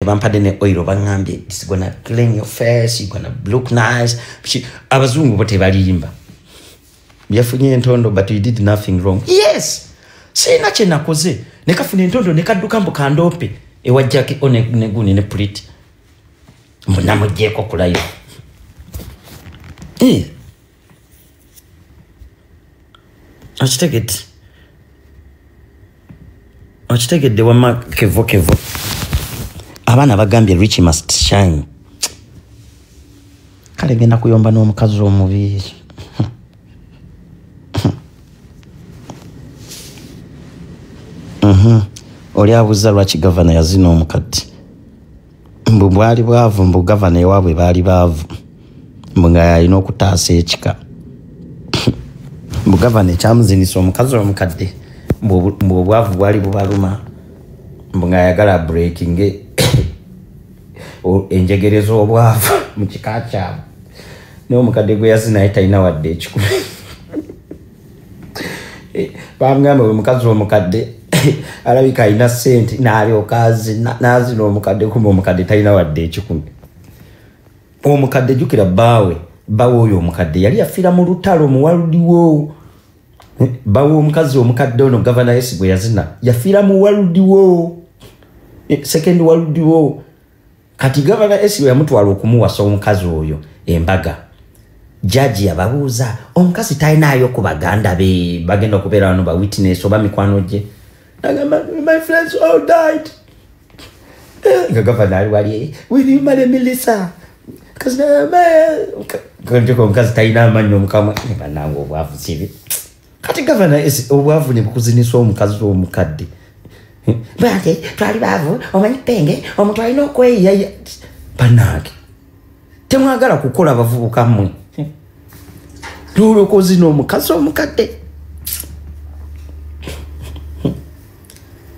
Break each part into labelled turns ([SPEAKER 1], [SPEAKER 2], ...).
[SPEAKER 1] bampadde ne oil bangambye it's gonna clean your face, you're gonna look nice. Abazungu bo tebalimba. Byafunye entondo but you did nothing wrong. Yes. Sina kye nakoze. Nekafuna entondo nekadduka mbu kandope. Ewajjake one guni ne pretty. Mbona mujeko kulayo. Achitegedde wama kevo. Abana bagambye rich must shine. Kale genda kuyomba n'omukazi omubi. Oli abuza lwaki governor yazina omukadde. Mbu bwali bwavu mbu governor ewaabwe baali baavu. Mbu nga yalina okutaasa ekika. Mbu governor ekyamuzinisa omukazi omukadde. Mbu obwavu bwali bubaluma. Mbu nga yagala breaking enjegereza obwavu mu kika kyabwe. N'omukadde gwe yazina naye talina wadde ekikumi. Bamugamba we mukazi omukadde alabika alina ssente n'alyoka n'azina omukadde kumbe omukadde talina wadde ekikumi. Omukadde jjukira bbaawe oyo omukadde yali yafiira mu lutalo muwaludiwo. Bbaawe omukazi omukadde ono Gavana Esi gwe yazina yafiira mu waludiwo. Second waludiwo. Kati Gavana Esi we yamutwala okumuwasa omukazi oyo embaga. Judge yababuuza omukazi talinayo ku baganda be bagenda okubeera wano ba witness oba mikwano gye. Nagamba my friends all died. Gavana ali wali will you marry Melissa? Because omukazi talina amanyi omukamwe banange obwavu kibi. Kati Gavana Esi obwavu ne bukuzinisa omukazi omukadde. Bwate twali baavu omanyi penge omuntu alina okweyaya. Banange temwagala kukola bavubuka mmwe. Lolo zino omukazi omukadde.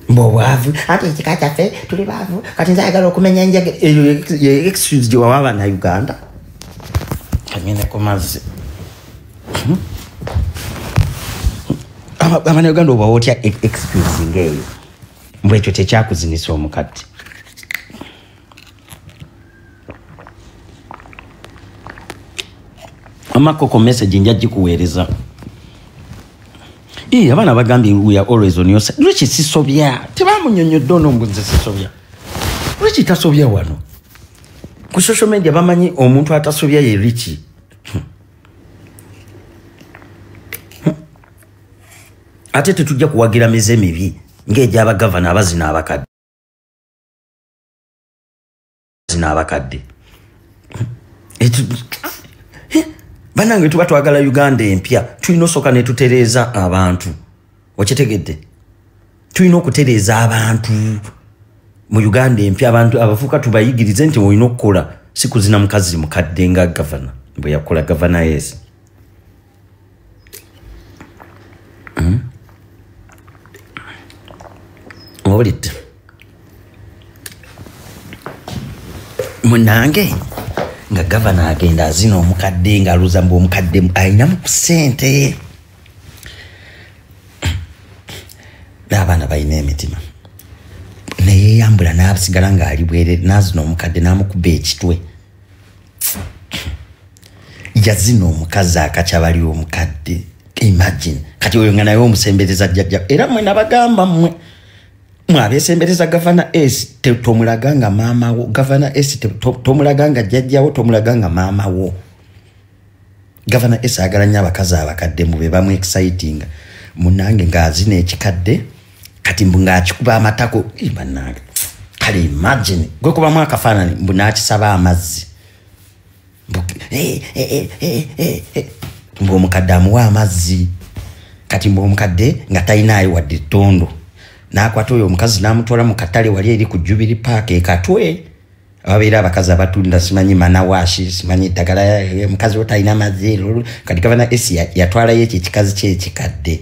[SPEAKER 1] Mbo bwavu ate ekika kyaffe tuli baavu kati nzayagala okumenya enjege eyo excuse gye wawa na Uganda. Kanyene ku mazzi. Abana Uganda oba otya excuse ngeyo. Mbwe ekyo tekyakuzinisa omukadde. Amakoko message njaji kuweereza. Abana bagambye we are always on your side. Lwaki sisobya? Tebamunyonyodde ono mbuze sisobya. Lwaki tasobya wano? Ku social media bamanyi omuntu atasobya ye Richie. Ate tetujja kuwagira mize mibi ng'egy'aba gavana abazina abakadde. Banange tuba twagala Uganda empya tulina osooka ne tutereeza abantu. Okitegedde? Tulina okutereeza abantu mu Uganda empya abantu abafuuka tubayigirize nti olina okukola si kuzina mukazi mukadde nga gavana bwe yakola Gavana Esi. Owulidde? Munange nga gavana agenda azina omukadde nga aluza mbu omukadde ayinamu ku ssente. N'abaana balina emitima. Neyeyambula n'abasigala ng'ali bwerere n'azina omukadde n'amukuba ekitwe. Yazina omukazi akakyabali omukadde. Imagine. Kati oyo nga naye omusembereza jjajja. Era mwe nabagamba mmwe. Mwabesembereza Gavana Esi tomulaganga maama wo. Gavana Esi tomulaganga jjajjawo tomulaganga maama wo. Gavana Esi agala nnyo abakazi abakadde mube bamu exciting. Munange ng'azina ekikadde kati mbu ng'akikuba amatako. Banange kale imagine gwe kubamu akafaananyi mbu n'akisaba amazzi. Mbu omukadde amuwa amazzi. Kati mbu omukadde nga talinaayo wadde ettondo. N'akwata oyo omukazi n'amutwala mu katale wali eri ku Jubilee Park ekatwe. Ababeera abakazi abatunda simanyi manawashi simanyi ddagala mukazi we talina mazzi. Kati Gavana Esi yatwalayo ekyo ekikazi kye ekikadde.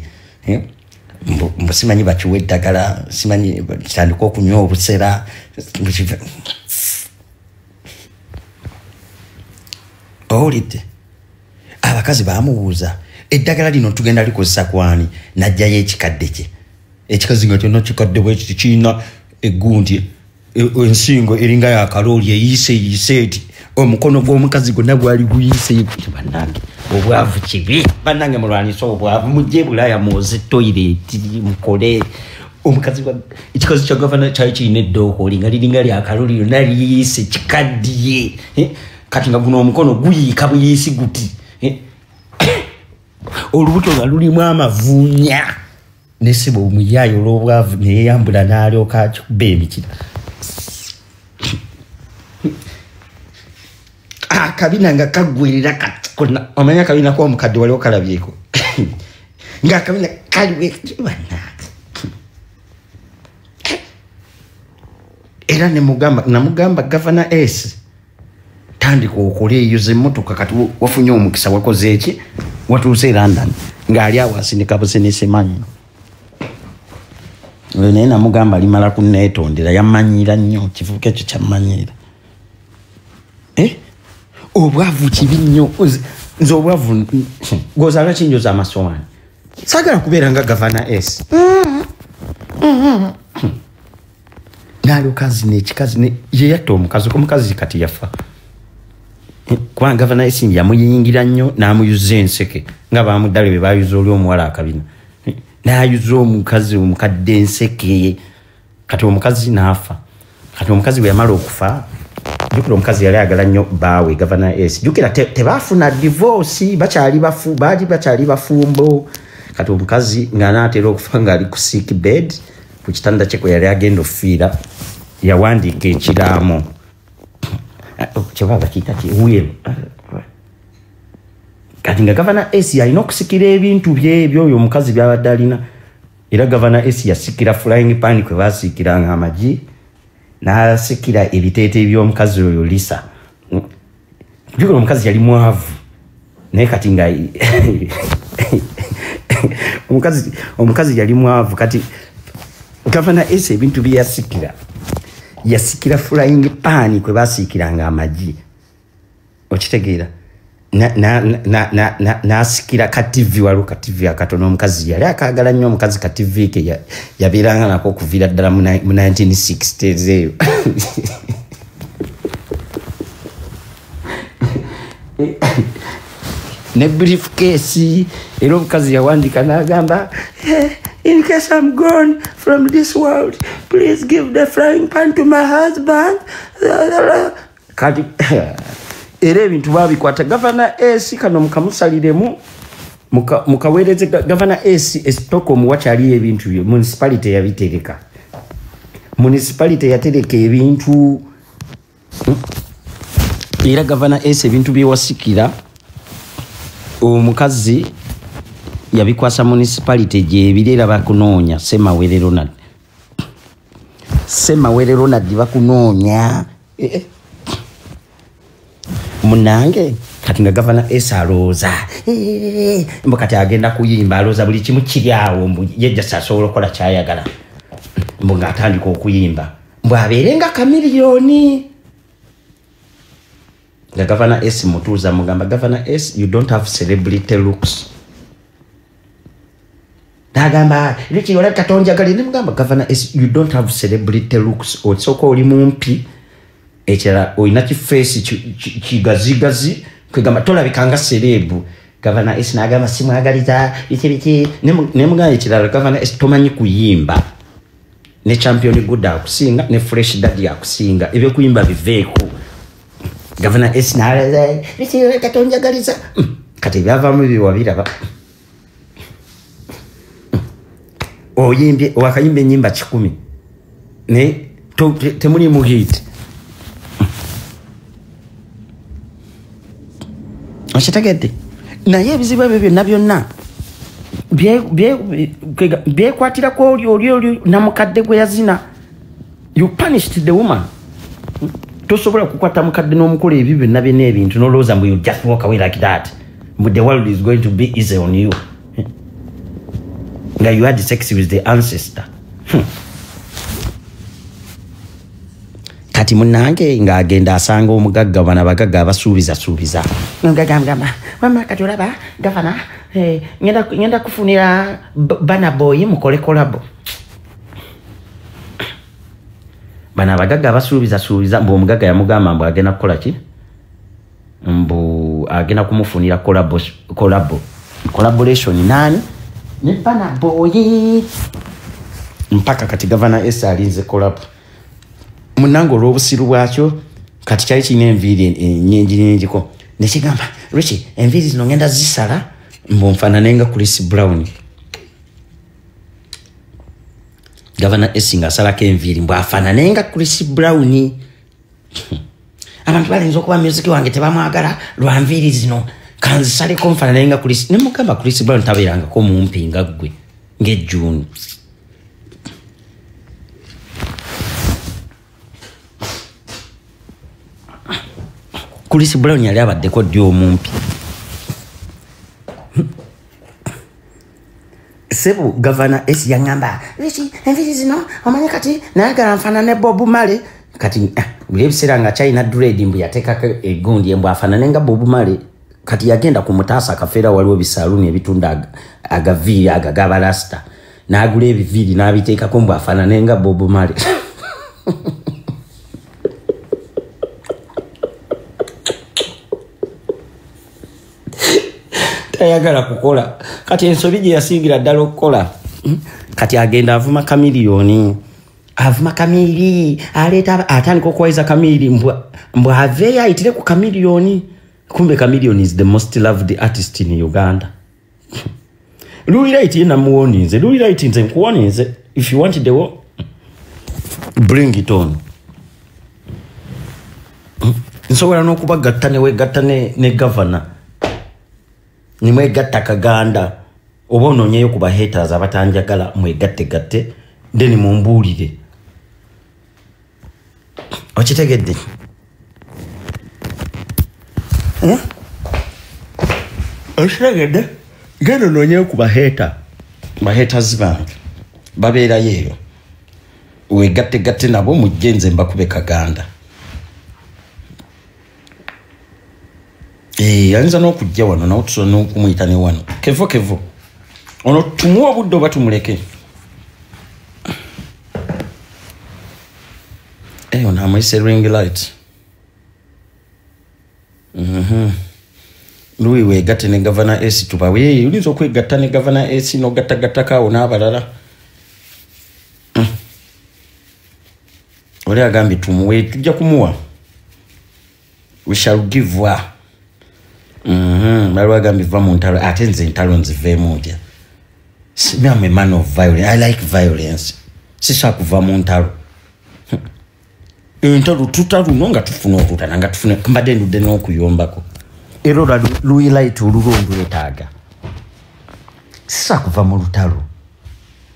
[SPEAKER 1] Mbu simanyi bakiwa eddagala simanyi kitandika okunywa obusera. Owulidde? Abakazi baamubuuza eddagala lino tugenda likozesa kwani? N'ajjayo ekikadde kye. Ekikazi nga kyonna kikadde bwe kiti kirina eggundi ensingo eringa ya kaloli eyise eti omukono gw'omukazi gonna gwali guyise banange obwavu kibi banange mulwanisa obwavu mujje bulaya muze toilet mukole omukazi wa ekikozi kya governor kyali kirina eddooko olinga liringa lya kaloli yonna liyise kikaddiye kati nga guno omukono guyiika buyisi guti olubuto nga lulimu amavuunya nesiba omuyaayo olw'obwavu neyeyambula n'alyoka akikuba emikira akabina nga kaggwerera kati omanya akabina k'omukadde wali okalabyeko ng'akabina kaliwebananga era namugamba Governor S tandika okuleeyuza emmotoka kati wafunye omukisa wakoze eki watuuse London ng'ali awo asindika businessman naye namugamba limala kunneetondera yammanyira nnyo kivubuka ekyo kyammanyiira obwavu kibi nnyo nze obwavu gozalwa kinjoza amasowaani saagala kubeera nga Governor S naalyoka zina ekikazi yeyatta omukazi kati yafa kubanga Governor S yamuyingira nnyo n'amuyuza enseke nga bamuddale be baayuza oli omuwala akabina n'ayuza omukazi omukadde enseke kati omukazi n'afa kati omukazi bwe yamala okufa jukira omukazi yali ayagala nnyo baawe Governor S jukira tebaafuna divorce bakyali bafumbo kati omukazi ng'anaatera okufa ng'ali ku sick bed ku kitanda kye kwe yali agenda okufiira yawandiika ekiraamo kyebaba kiyita kiwiro kati nga Governor S yalina okusikira ebintu bye ebyo oyo omukazi byabadde alina era Governor S yasikira flying pan kwe baasiikiranga amagi n'asikira ebiteete by'omukazi oyo Lisa jukira omukazi yali mwavu naye kati nga omukazi yali mwavu kati Governor S ebintu bye yasikira flying pan kwe baasiikiranga amagi okitegeera n'asikira ka TV waliwo ka TV akatono omukazi yali akaagala nnyo omukazi ka TV ke yabeeranga nako okuviira ddala mu 1960s eyo ne briefcase era omukazi yawandiika n'agamba in case I'm gone from this world please give the frying pan to my husband kati era ebintu babikwata Governor S kano mukamusaliremu mukaweereze Governor S esitoko muwakyali ebintu byo municipality yabitereka municipality yatereka ebintu era Governor S ebintu byewasikira omukazi yabikwasa municipality gye ebirera bakunoonya Semawere Ronald bakunoonya munange kati nga Governor S alooza mbo kati agenda kuyimba alooza buli kimu kiri awo mbu yejja sasobola okukola kyayagala mbu ng'atandika okuyimba mbu abeere nga kamiliyoni nga Governor S mutuuza mugamba Governor S you don't have celebrity looks nagamba liki olabika katonjagali ne mugamba Governor S you don't have celebrity looks osooka oli mumpi ekira oyina kifeesi kigazigazi kwegamba tolabika nga serebu Governor S nagamba simwagaliza biki ne mugamba ekirala Governor S tomanyi kuyimba ne champion good akusinga ne fresh daddy akusinga ebyo kuyimba biveeko Governor S nalaza biki katonjagaliza kati byavamu biwabiraba oyimbye wakayimba ennyimba 10 ne temuli mu hit okitegedde naye ebizibu ebyo byonna byonna byekwatira ku oli namukadde gwe yazina you punished the woman tosobola kukwata mukadde n'omukola ebyo byonna byonna ebintu n'olowooza mbu you just walk away like that but the world is going to be easy on you nga you had sex with the ancestor kati munange ng'agenda asanga omugagga bana bagagga abasuubiza ngagamba mama kati olaba Governor ngenda kufunira bana boy mukole kolabo bana abagagga basuubiza mbu omugagga yamugamba mbu agenda kukola ki mbu agenda kumufunira collaboration nani ne Burna Boy mpaka kati Governor S alinze collab munango olw'obusiru bwakyo kati kyali kirina enviiri nyingi nekigamba Richie enviiri zino ngenda zisala mbu nfaananenga Chris Brown. Governor S ng'asalako enviiri mbu afaananenga Chris Brown. Abantu balinza okuba music wange tebamwagala lwa nviiri zino kanzisaleko nfaananenga Chris. Ne mugamba Chris Brown tabeerangako mumpi nga ggwe ng'ejjuuni. Chris Brown yali abaddeko ddi omumpi. Sebo Governor S yangamba Richie enviiri zino omanyi kati nayagala nfaanane Bob Marley kati ebiseera nga China dread mbu yateekako egundi mbu afaananenga Bob Marley kati yagenda ku mutaasa akafeera waliwo bisaaluni ebitunda agaviiri agagabalasta n'agula ebiviiri n'abiteekako mbu afaananenga Bob Marley. Tayagala kukola kati ensobi gye yasingira ddala okukola kati agenda avuma kamiliyoni aleeta atandika okuwaiza kamiri mbw aveeyo ayitire ku kamiliyoni kumbe kamiliyoni is the most loved artist in Uganda. Louis Wright namuwoninze Louis Wright nze nkuwoninze if you want the war bring it on. Nsobola n'okubagatta newegatta ne Governor nimwegatta Kaganda oba onoonyeyo ku bahaters abatanjagala mwegatte then mumbuulire. Okitegedde? Okitegedde? Genda onoonyeyo ku bahaters bange babeerayo eyo wegatte nabo mujje nze mbakube Kaganda. Ayinza n'okujja wano nawe tusobola n'okumuyita ne wano kevo ono tumuwa obudde oba tumuleke. Ono amuyise ring light. Louis wegatte ne Governor S tubawe oyinza okwegatta ne Governor S n'ogattagattako n'abalala. Oli agambye tumuwe tujja kumuwa. We shall give her. Bali agambye va mu ntalo ate nze entalo nziveemu gya. I'm a man of violence. I like violence. Sisa kuva mu ntalo. Entalo tutaluno nga tufuna okutana nga tufuna mbadde ndudde n'okuyombako. Era Louis Wright olulondo etaaga. Sisa kuva mu lutalo.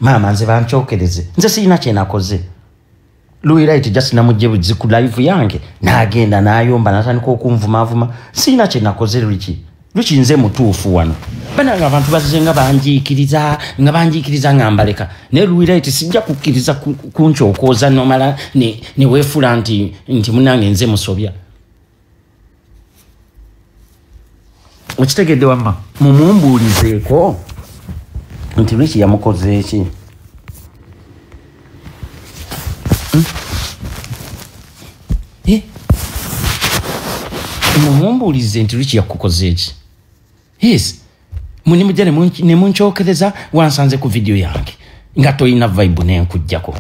[SPEAKER 1] Maama nze bankyokereze. Nze sirina kye nakoze. Louis Wright just namujje buzi ku live yange n'agenda n'ayomba n'atandika okunvumavuma. Sirina kye nakoze Richie nze mutuufu wano. Bana abantu bazenga banjiikiriza ngambaleka. Ne Louis Wright sijja kukkiriza kunkyokooza nomala ne weefula nti munange nze musobya. Okitegedde wamma mumumbuulizeeko nti Richie yamukoze eki. Mumumbuulize nti Richie yakukoze eki. Yes. Muni mujja ne munkyokereza wansanze ku video yange nga toyina vibe n'enkujjako.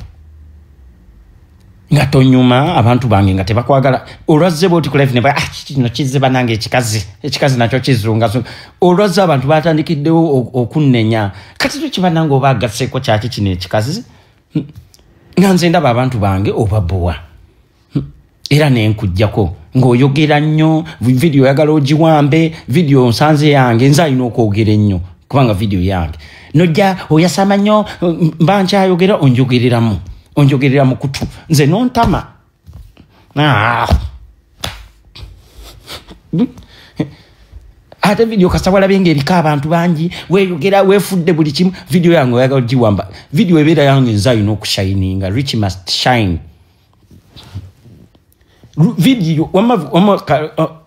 [SPEAKER 1] Nga tonyuma abantu bange nga tebakwagala. Olwazze bwoti ku live ne ba kino kizze banange ekikazi nakyo kizunga. Olwazze abantu batandikiddewo okunnenya. Kati tukibanange oba agasseko kyaki kino ekikazi. Nga nze ndaba abantu bange obabowa. Era n'enkujjako ng'oyogera nnyo video yagala ogiwambe video nsanze yange nze alina okwogera ennyo kubanga video yange nojja oyasama nnyo mba nkyayogera onjogerera mu kutu nze nontama ate video kasawala benge erika abantu bangi weyogera wefudde buli kimu video yange oyagala ogiwamba video ebeera yange nze alina okushininga Richie must shine. Video wama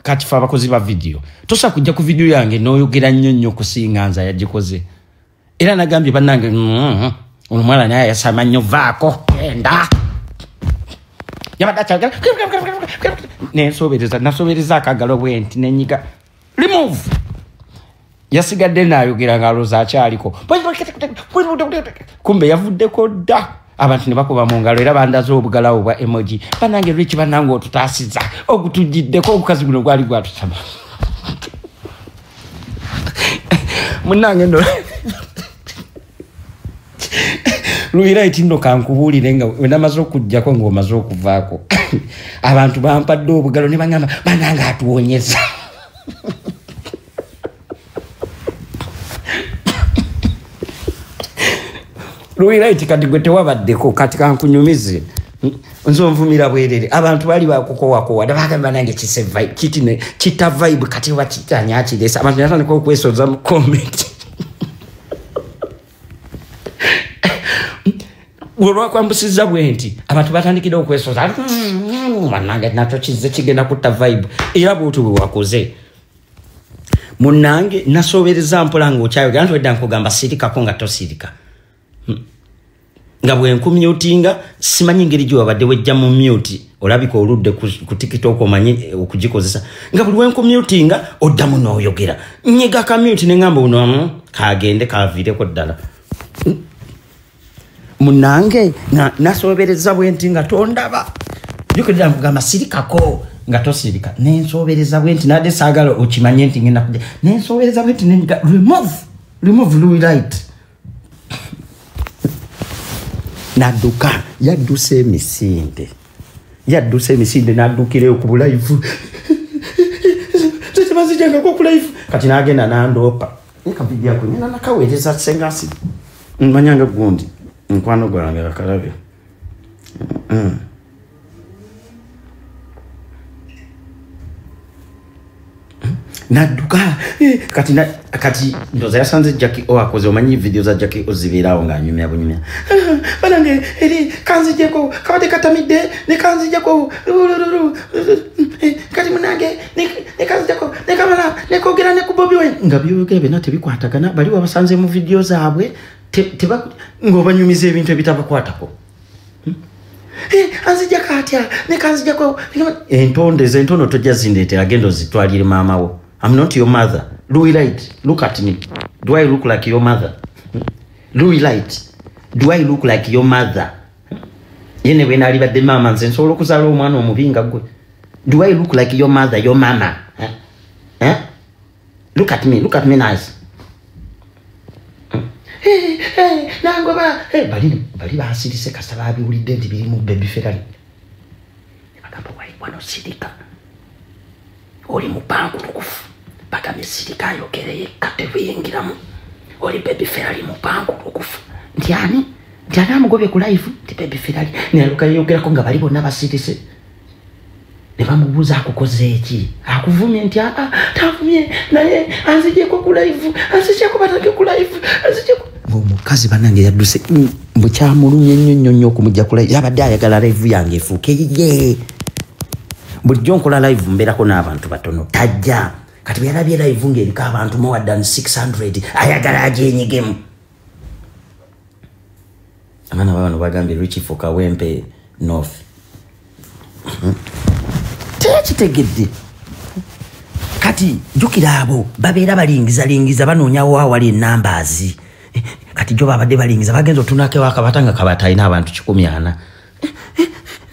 [SPEAKER 1] katifa abakozi ba video tosa kujja ku video yange n'oyogera nnyo kusinga nza yagikoze era nagambye bannange ono mwana naye yasama nnyo vaako enda yabadacha nasobereza akagalo bwenti nenyiga remove yasigadde nayogera ngaloza akyaliko kumbe yavuddeko dda abantu ne bakuba mu ngalo era bandaza obugalawo bwa emoji banange Rich banange otutaasiza ogutujiddeko obukazi buno gwali gwatusaba munange ndo Luiraiti ndo kankubulire nga wenamaze okujjako ng'omaze okuvaako abantu bampadde obugalo ne bangamba banange atuwonyeza Luiraiti kati gwe tewabaddeko kati kankunyumize nze onvumira bwerere abantu bali bakukowakowa dabagamba nange kise vibe kitine kita vibe kati wakitanya akiresa abantu yatandika okwesoza mu comment olwakwambusiza bwenti abantu batandikira okwesoza banange nakyo kize kigenda kutta vibe era bwoti bwe wakoze munange nasobereza mpola ng'okyayogera nti wedda nkugamba sirikako nga tosirika nga bwe nkumyutinga simanyi ngeri gye wabadde wejja mu mute olabika oludde ku TikTok omanyi okugikozesa nga buli we nkumyutinga oddamu n'oyogera nyiga ka mute ne ngamba uno kagende kaviireko ddala munange nasobereza bwenti nga tondaba jukira nkugamba sirikako nga tosirika nensobereza bwenti nadde saagala okimanye nti ngenda kujja nensobereza bwenti nenyiga remove Luiraiti naduka yadduse emisinde naddukireyo ku bulive tebazijangako ku live kati nagenda nandoopa nkavidyako nyina nakaweereza sengasi manyanga gundi nkwano gwange kakalabe naduka kati ndoza yasanze Jackie akoze omanyi video za Jackie ozibirawo nga nyumya bunyumya banange eri kanzijeko kawate katamide ne kanzijeko kati munange ne kanzijeko ne kamala ne kogera ne kubobi we nga byogera bena tebikwatagana bali wabasanze mu video zaabwe teba ngobanyumize ebintu ebitabakwatako anzija katya ne kanzijeko entondeze entono tojja zindete agendo zitwalire mamawo. I'm not your mother. Luiraiti, look at me. Do I look like your mother? Luiraiti, do I look like your mother? Yene when I live at the mama and so look at omwana omubinga gwe. Do I look like your mother, your mama? Look at me nice. Hey, nangoba. Hey, bali basirise kasaba biwulidde nti biri mu baby ferrari. Bagamba wali wano sirika. Oli mu banku tukufu. Bagamba sirika yogereye kate buyingiramu. Oli baby ferrari mu banku tukufu. Ndiani amugobe ku live ti baby ferrari. Naluka yogerako nga bali bonna basirise. Ne bamubuuza akukoze eki. Akuvumye nti tavumye naye anzijeko ku live. Anzijeko batake ku live. Anzijeko mukazi banange yadduse mbukyamulumye nnyo okumujja ku live yabadde ayagala live yange efuuke ye bulijjo nkola live mbeerako n'abantu batono tajja kati bwe live ng'eriko abantu more than 600 ayagala agyenyigemu abaana babano bagambye Rich for Kawempe North tekitegedde kati jukira abo babeera balingiza banoonyawo awali enambaazi kati jo babadde balingiza bagenzo tunake wakabatanga kabata ina abantu 100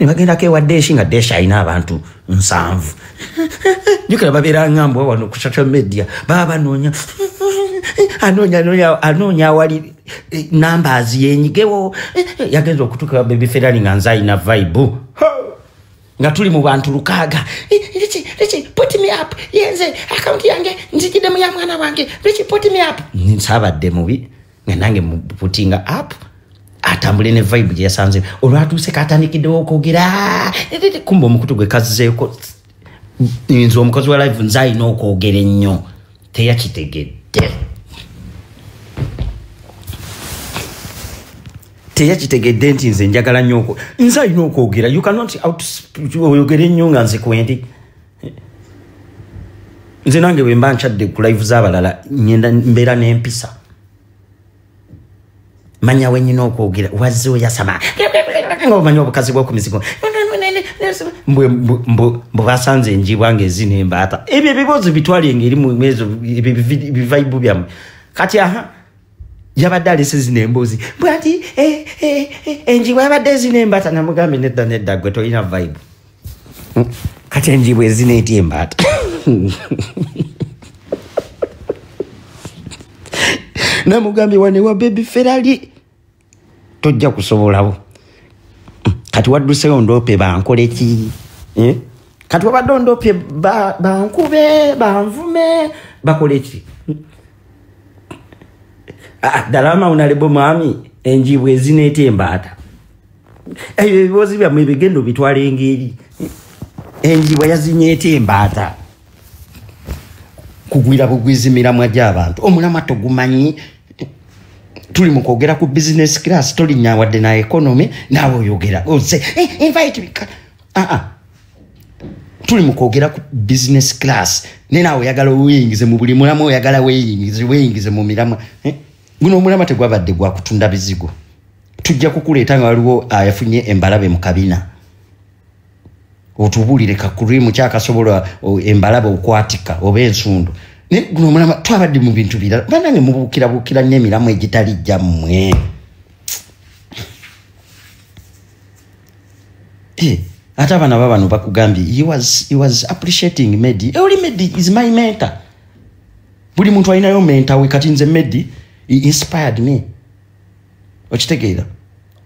[SPEAKER 1] ne bagenda ke wadeshi nga desha ina abantu 7 jukira babera ngambo wano ku social media baba anonya wali numbers yenyigewo yagenzo kutuka baby ferrari nganza ina vibe nga tuli mu bantu lukaga Rich put me up yenze account yange nzikide mu ya mwana wange Rich put me up nsabadde mubi nange putinga up atambule ne vibe je yasanze olwatuse katandikidde okwogera kumba omukutu gwe kazizeeko nzo omukozi wa live nzai n'okwogera ennyo teyakitegedde nti nze njagala nnyo nzai n'okwogera you cannot oyogera ennyo nga nze kwendi nze nange bwe mba nkyadde ku live z'abalala nyenda mbeera n'empisa manya wenyina okwogera wazzo yasama ngomanya obukazi bw'oku mizigo mbu basanze enjibwange zine embata ebyo bibozo bitwali engeri mu mezo bivibe byamwe kati aha yabadde alesezina embuzi bwati enjibwa yabadde zine embata namugambe nedda gwe tolina vibe kati enjibwa ezine eti embata namugambe wanewa baby Ferrari tojja kusobolawo kati wadduseyo ndope bankole ki kati wabadde ndope bankube banvume bakole ki dalama unalebo mwami enjibwa ezineete embata ebyo ebibozi byammwe ebigendo bitwala engeri enjibwa yazinyeete embata kugwira bugwizimiramwa gy'abantu omulama togumanyi tuli mukwogera ku business class tolinnya wadde na economy naawe oyogera oze invite tuli mukwogera ku business class naawe oyagala weeyingize mu buli mulamu oyagala weeyingize mu miramwa guno omulama tegwabadde gwa kutunda bizigo tujja kukuleeta nga waliwo yafunye embalabe mu kabina otubulire kakurimu kyakasobola embalabe okwatika oba ensundu guno omulama twabadde mu bintu birala banange mubuukira n'emiramu egitali gyammwe ate abaana babano bakugambye he was appreciating Medi oli Medi is my mentor buli muntu alinayo mentor we kati nze Medi he inspired me okitegeera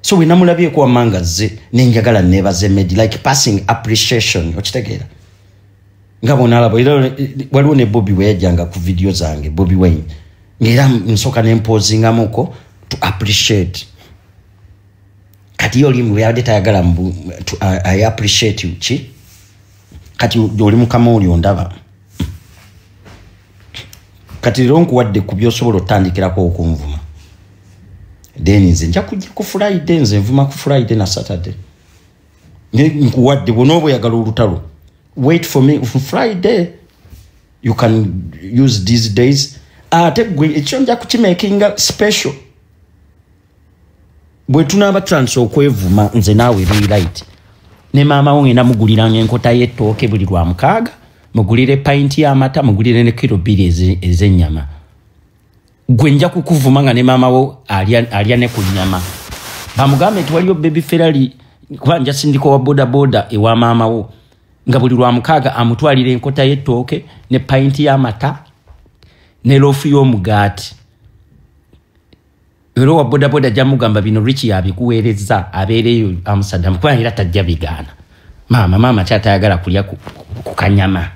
[SPEAKER 1] so we namulabye kwa mangaze nenjagala nebaze Medi like passing appreciation okitegeera ngabo nalabo waliwo ne Bobby wejanga ku video zange Bobby Wayne ngera nsoka nempozinga muko to appreciate kati oli mu yade tayagala mbu I appreciate you chi kati oli mukama oli ondaba kati ronku wadde kubyosobola otandikirako okunvuma then nze nja kujja ku Friday nze nvuma ku Friday na Saturday nkuwadde bonobo yagala olutalo wait for me on Friday you can use these days gwe ekyo nja kukimakinga special bwe tunaba trans okwevuma nze naawe right ne mama wange namuguliranga enkota y'ettooke buli lwa mukaaga mugulire pint y'amata mugulire ne kilo 2 ez'ennyama gwe nja kukuvuma nga ne mama wo alya ne ku nnyama bamugambe nti waliyo baby Ferrari kuba nja sindiko wa boda ewa mama wo nga buli lwa mukaaga amutwalire enkota y'ettooke ne pint y'amata ne lofu y'omugaati ero wa boda jamugamba bino Richie abikuweereza abeereyo amusada kuba era tajja bigaana mama kyatayagala kulya ku kanyama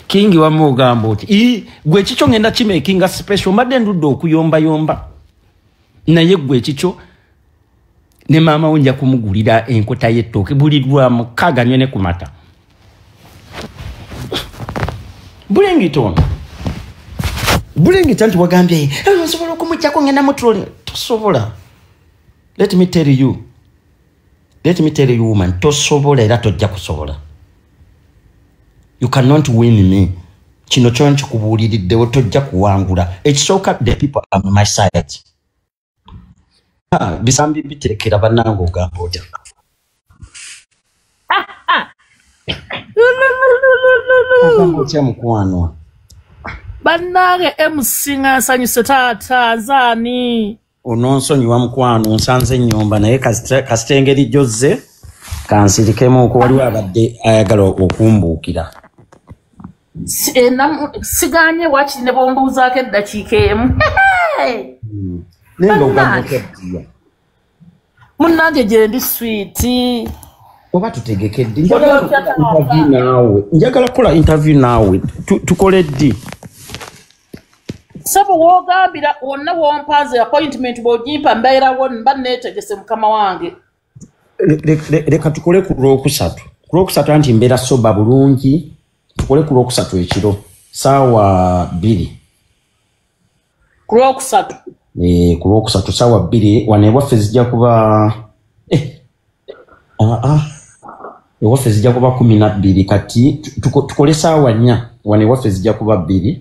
[SPEAKER 1] kingi wa mugambo oti gwe kicho ngenda kimakinga special madde ndudde okuyomba naye gwe kicho ne mama wonja kumugulira enkota y'ettooke buli lwa mukaaga nyene kumata Bulengito nti wagambye nsobola okumujjako ngenda mutroli tosobola let me tell you woman tosobola era tojja kusobola you cannot win me kino kyonki kubuuliriddewo tojja kuwangula ekisooka the people on my side bisambi biterekera bannange ogamba otya otya mukwano
[SPEAKER 2] bannange emusinga nsanyuse taata nzaani
[SPEAKER 1] ononsonyiwa mukwano nsanze ennyumba naye kasitengeri jozze kansirikemu ko waliwo abadde ayagala okumbuukira
[SPEAKER 2] siganye wakiri ne bombuuzaako eddakiika emu munnange gye ndi swiiti
[SPEAKER 1] oba tutegekedde njagala kukola interview naawe tukole ddi
[SPEAKER 2] sabo wogambira wonna wompanze appointment bw'ogimpa mbeerawo mba neetegese mukama wange
[SPEAKER 1] leka tukole ku lwokusatu anti mbeera soba bulungi tukole ku lwokusatu ekiro saawa 2
[SPEAKER 2] ku lwokusatu
[SPEAKER 1] ku lwokusatu saawa 2 wano ewaffe zijja kuba ewaffe zijja kuba 12 kati tukole saawa 4 wano ewaffe zijja kuba 2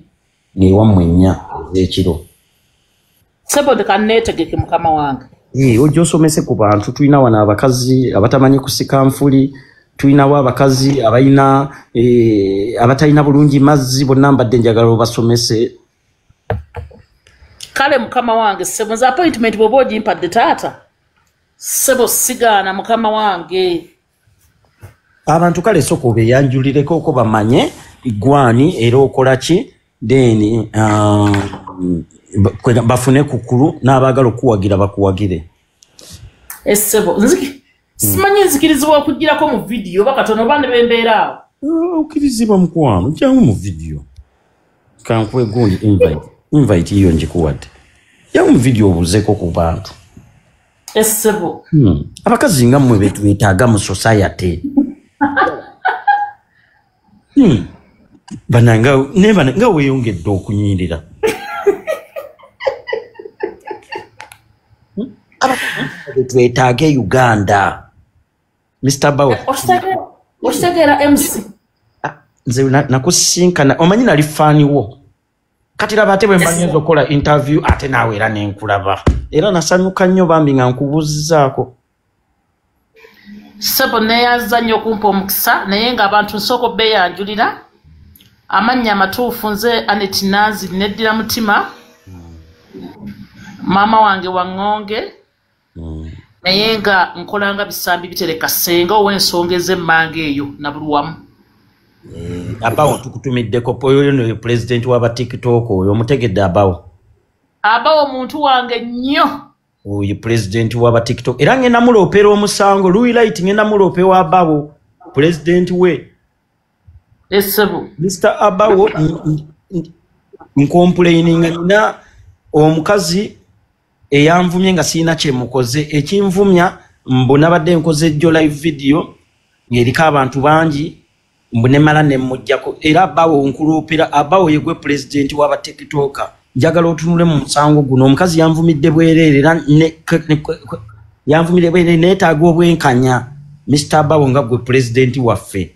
[SPEAKER 1] newammwe 4 ez'ekiro
[SPEAKER 2] sebo tekanneetegeke mukama wange
[SPEAKER 1] ojja osomese ku bantu. Tulina wano abakazi abatamanyi kusika nfuli, tulinawo abakazi abalina abatalina bulungi mazzi, bonna mbadde njagala obasomese.
[SPEAKER 2] Kale mukama wange sebo za appointment bwoba ogimpadde taata sebo sigaana mukama wange.
[SPEAKER 1] Abantu kale soko obeyanjulireko oko bamanye igwani era okola ki then bafune kukulu n'abaagala okuwagira bakuwagire.
[SPEAKER 2] Sebo nziki simanyi nzikirizibwa okugirako mu video bakatono bane bembeera awo.
[SPEAKER 1] Okirizibwa mukwano jangu mu video kankwe gundi invite hiyo njikuwadde jangu mu video obuzeeko ku bantu.
[SPEAKER 2] Sebo
[SPEAKER 1] abakazi nga mmwe betwetaaga mu society. Bananga nga weeyongedde okunyirira. Twetaage Uganda. Mr. Bawo.
[SPEAKER 2] Oshtegera MC.
[SPEAKER 1] Nze nakusinkana omanyi nali fani wo. Kati laba ate bwe mbanyezo okola interview ate naawe era nenkulaba. Era nasanyuka nnyo bambi nga nkubuuzizaako.
[SPEAKER 2] Sebo neeyanza nnyo okumpa omukisa naye ng'abantu nsooka beeyanjulira. Amannya amatuufu nze Anet Nanzi neddira mutima. Mama wange Wangonge. Naye nga nkolanga bisambi bitereka senga ow'ensonga ez'emmanga eyo na buli wamu.
[SPEAKER 1] Abawo tukutumiddeko oyo ne president w'aba TikTok oyo omutegedde Abawo.
[SPEAKER 2] Abawo muntu wange nnyo.
[SPEAKER 1] Oyo president w'aba TikTok era ngenda muloopera omusango Louis Light ngenda muloopewa Abawo president we.
[SPEAKER 2] Esebo.
[SPEAKER 1] Mr. Abawo nkomplaininga nina omukazi eyanvumye nga sina kyemukoze ekinvumya mbona badde nkoze jjo live video ng'eriko abantu bangi mbone mala ne mujjako era Abawo nkulupira Abawo yegwe president w'aba TikTok njagala otunule mu musango guno omukazi yanvumidde bwereere era yanvumidde bwereere neetaaga obwenkanya Mr. Abawo nga gwe president waffe.